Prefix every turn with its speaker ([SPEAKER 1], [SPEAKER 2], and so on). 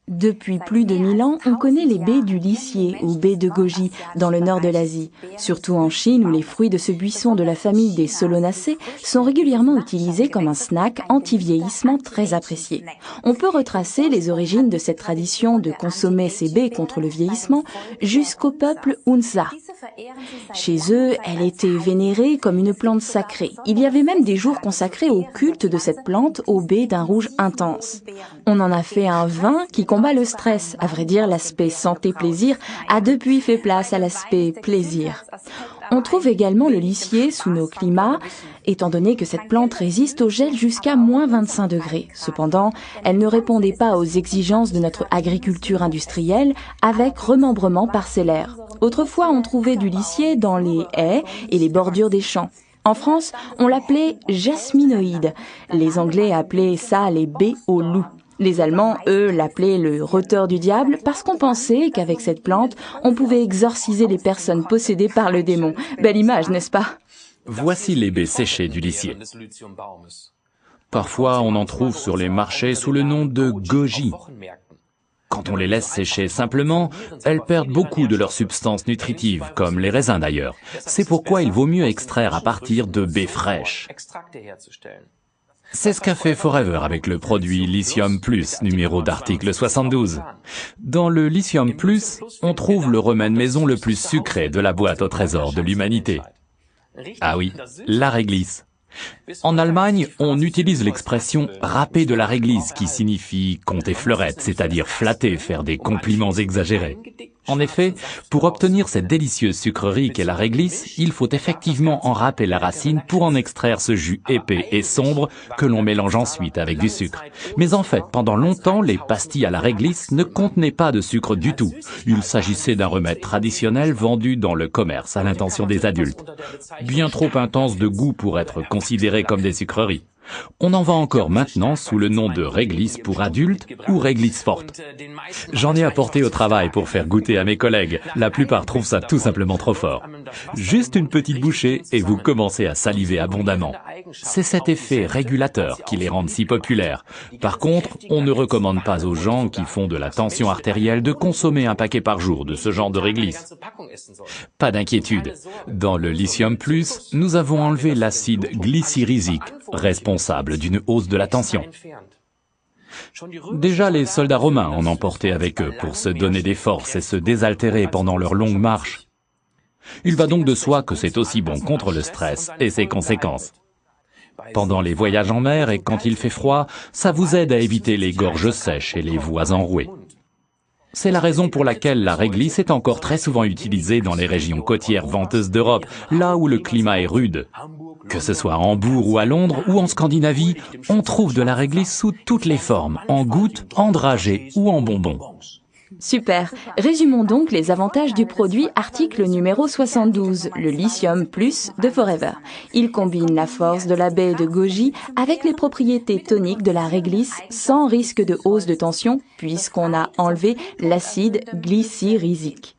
[SPEAKER 1] Depuis plus de 1000 ans, on connaît les baies du lisier ou baies de goji dans le nord de l'Asie, surtout en Chine où les fruits de ce buisson de la famille des Solanacées sont régulièrement utilisés comme un snack anti-vieillissement très apprécié. On peut retracer les origines de cette tradition de consommer ces baies contre le vieillissement jusqu'au peuple Hunza. Chez eux, elle était vénérée comme une plante sacrée. Il y avait même des jours consacrés au culte de cette plante aux baies d'un rouge intense. On en a fait un vin qui combat le stress. À vrai dire, l'aspect santé-plaisir a depuis fait place à l'aspect plaisir. On trouve également le lisier sous nos climats, étant donné que cette plante résiste au gel jusqu'à moins 25 degrés. Cependant, elle ne répondait pas aux exigences de notre agriculture industrielle avec remembrement parcellaire. Autrefois, on trouvait du lisier dans les haies et les bordures des champs. En France, on l'appelait jasminoïde. Les Anglais appelaient ça les baies au loup. Les Allemands, eux, l'appelaient le roteur du diable parce qu'on pensait qu'avec cette plante, on pouvait exorciser les personnes possédées par le démon. Belle image, n'est-ce pas?
[SPEAKER 2] Voici les baies séchées du lisier. Parfois, on en trouve sur les marchés sous le nom de goji. Quand on les laisse sécher simplement, elles perdent beaucoup de leurs substances nutritives, comme les raisins d'ailleurs. C'est pourquoi il vaut mieux extraire à partir de baies fraîches. C'est ce qu'a fait Forever avec le produit Lithium Plus, numéro d'article 72. Dans le Lithium Plus, on trouve le remède maison le plus sucré de la boîte au trésor de l'humanité. Ah oui, la réglisse. En Allemagne, on utilise l'expression « râper de la réglisse » qui signifie compter fleurette, c'est-à-dire flatter, faire des compliments exagérés. En effet, pour obtenir cette délicieuse sucrerie qu'est la réglisse, il faut effectivement en râper la racine pour en extraire ce jus épais et sombre que l'on mélange ensuite avec du sucre. Mais en fait, pendant longtemps, les pastilles à la réglisse ne contenaient pas de sucre du tout. Il s'agissait d'un remède traditionnel vendu dans le commerce à l'intention des adultes. Bien trop intense de goût pour être considéré comme des sucreries. On en vend encore maintenant sous le nom de réglisse pour adultes ou réglisse forte. J'en ai apporté au travail pour faire goûter à mes collègues. La plupart trouvent ça tout simplement trop fort. Juste une petite bouchée et vous commencez à saliver abondamment. C'est cet effet régulateur qui les rend si populaires. Par contre, on ne recommande pas aux gens qui font de la tension artérielle de consommer un paquet par jour de ce genre de réglisse. Pas d'inquiétude. Dans le Lithium Plus, nous avons enlevé l'acide glycyrrhésique, responsable d'une hausse de la tension. Déjà, les soldats romains en emportaient avec eux pour se donner des forces et se désaltérer pendant leur longue marche. Il va donc de soi que c'est aussi bon contre le stress et ses conséquences. Pendant les voyages en mer et quand il fait froid, ça vous aide à éviter les gorges sèches et les voies enrouées. C'est la raison pour laquelle la réglisse est encore très souvent utilisée dans les régions côtières venteuses d'Europe, là où le climat est rude. Que ce soit à Hambourg ou à Londres ou en Scandinavie, on trouve de la réglisse sous toutes les formes, en gouttes, en dragées ou en bonbons.
[SPEAKER 1] Super. Résumons donc les avantages du produit article numéro 72, le Lithium Plus de Forever. Il combine la force de la baie de goji avec les propriétés toniques de la réglisse sans risque de hausse de tension puisqu'on a enlevé l'acide glycyrrhésique.